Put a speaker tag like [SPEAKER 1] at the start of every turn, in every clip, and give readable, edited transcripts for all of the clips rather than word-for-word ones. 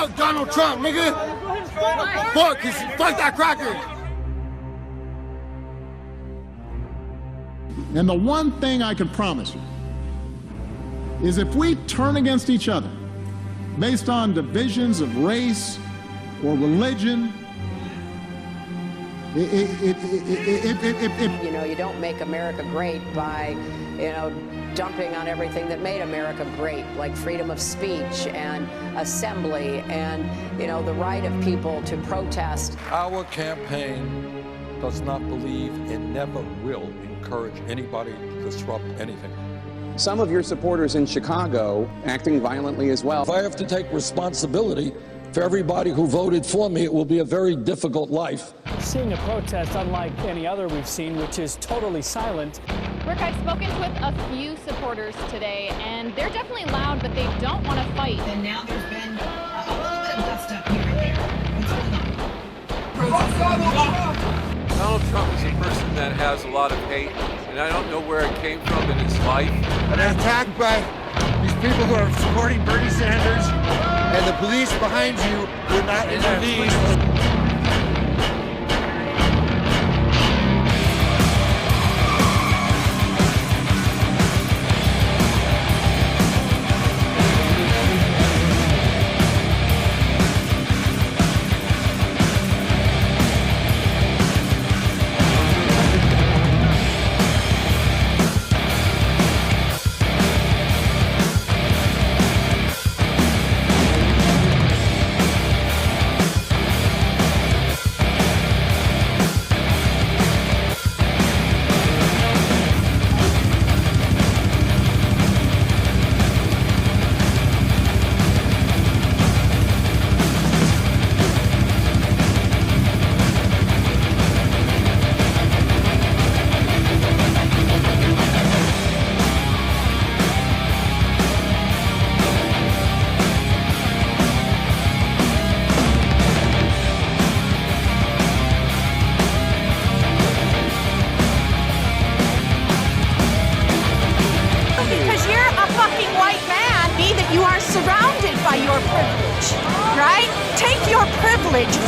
[SPEAKER 1] Fuck Donald Trump, nigga. Fuck that cracker.
[SPEAKER 2] And the one thing I can promise you is if we turn against each other based on divisions of race or religion,
[SPEAKER 3] You know, you don't make America great by, dumping on everything that made America great, like freedom of speech and assembly and, the right of people to protest.
[SPEAKER 4] Our campaign does not believe and never will encourage anybody to disrupt anything.
[SPEAKER 5] Some of your supporters in Chicago acting violently as well.
[SPEAKER 4] If I have to take responsibility for everybody who voted for me, it will be a very difficult life.
[SPEAKER 6] Seeing a protest unlike any other we've seen, which is totally silent.
[SPEAKER 7] Rick, I've spoken with a few supporters today, and they're definitely loud, but they don't want to fight.
[SPEAKER 8] And now there's been a little bit of dust up here and there. What's going on?
[SPEAKER 9] Donald Trump is a person that has a lot of hate, and I don't know where it came from in his life.
[SPEAKER 1] An attack by these people who are supporting Bernie Sanders, and the police behind you would not intervene.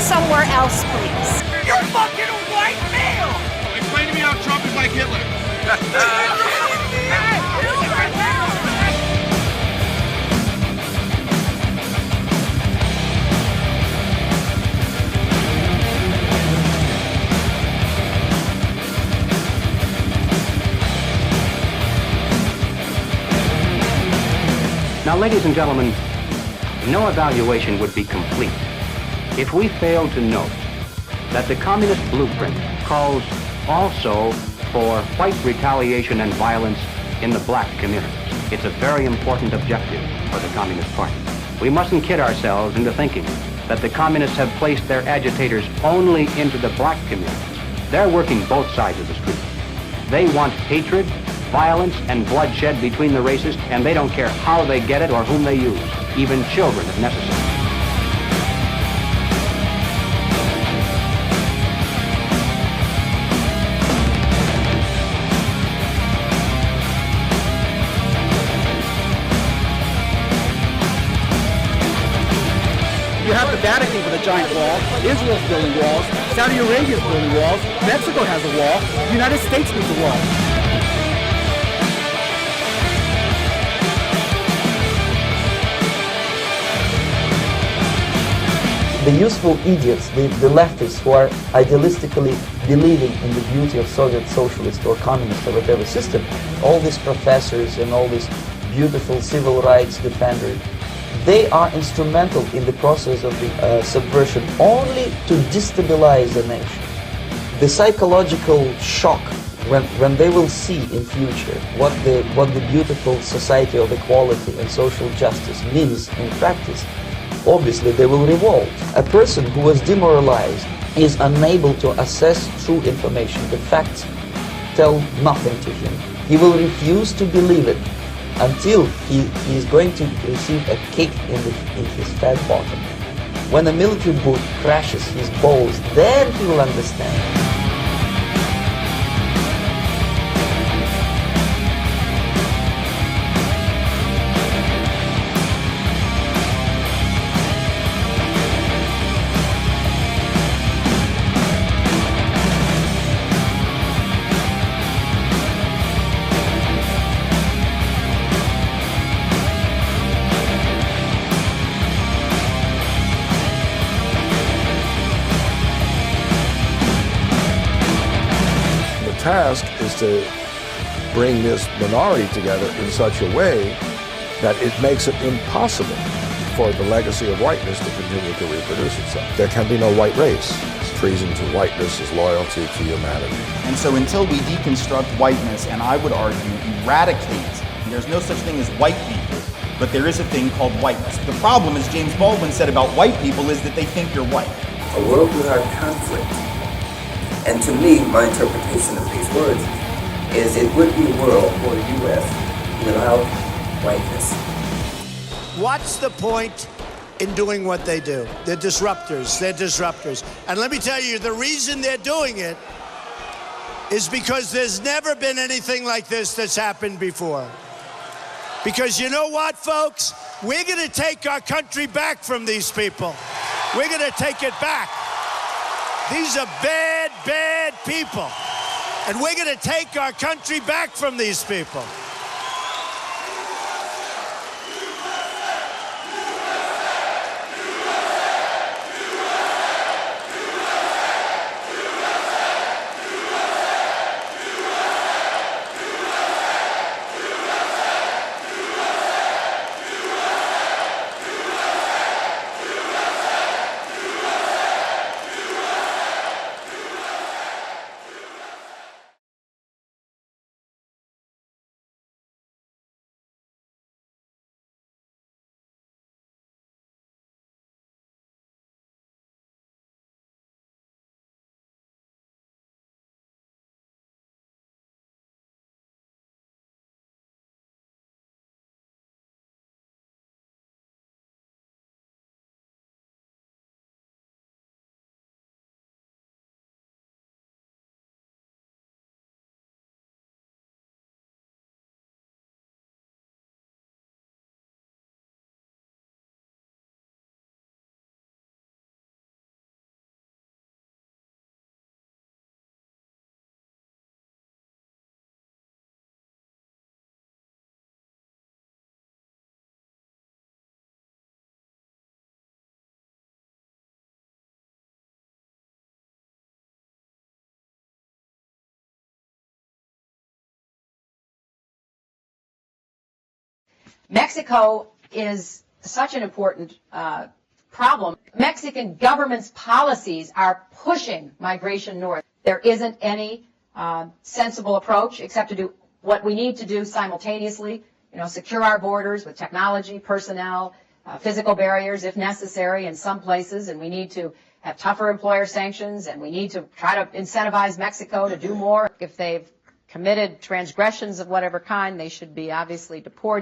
[SPEAKER 8] Somewhere else, please.
[SPEAKER 1] You're fucking a white male! Explain to me how Trump is like Hitler.
[SPEAKER 10] Now, ladies and gentlemen, no evaluation would be complete if we fail to note that the communist blueprint calls also for white retaliation and violence in the black communities. It's a very important objective for the Communist Party. We mustn't kid ourselves into thinking that the communists have placed their agitators only into the black communities. They're working both sides of the street. They want hatred, violence, and bloodshed between the races, and they don't care how they get it or whom they use, even children if necessary.
[SPEAKER 11] You have the Vatican with a giant wall, Israel's building walls, Saudi Arabia's building walls, Mexico has a wall, the United States needs a wall.
[SPEAKER 12] The useful idiots, the leftists who are idealistically believing in the beauty of Soviet socialist or communist or whatever system, all these professors and all these beautiful civil rights defenders, they are instrumental in the process of the subversion only to destabilize the nation. The psychological shock when they will see in future what the beautiful society of equality and social justice means in practice, obviously they will revolt. A person who was demoralized is unable to assess true information. The facts tell nothing to him. He will refuse to believe it until he is going to receive a kick in his fat bottom. When a military boot crashes his balls, then he will understand.
[SPEAKER 13] task is to bring this minority together in such a way that it makes it impossible for the legacy of whiteness to continue to reproduce itself. There can be no white race. Treason to whiteness is loyalty to humanity.
[SPEAKER 11] And so until we deconstruct whiteness, and I would argue eradicate, there's no such thing as white people, but there is a thing called whiteness. The problem, as James Baldwin said about white people, is that they think you're white.
[SPEAKER 14] A world without conflict. And to me, my interpretation of these words is it would be a world for the U.S. without whiteness.
[SPEAKER 15] What's the point in doing what they do? They're disruptors. They're disruptors. And let me tell you, the reason they're doing it is because there's never been anything like this that's happened before. Because you know what, folks? We're going to take our country back from these people. We're going to take it back. These are bad, bad people. And we're going to take our country back from these people.
[SPEAKER 3] Mexico is such an important problem. Mexican government's policies are pushing migration north. There isn't any sensible approach except to do what we need to do simultaneously, secure our borders with technology, personnel, physical barriers if necessary in some places, and we need to have tougher employer sanctions, and we need to try to incentivize Mexico to do more. If they've committed transgressions of whatever kind, they should be obviously deported.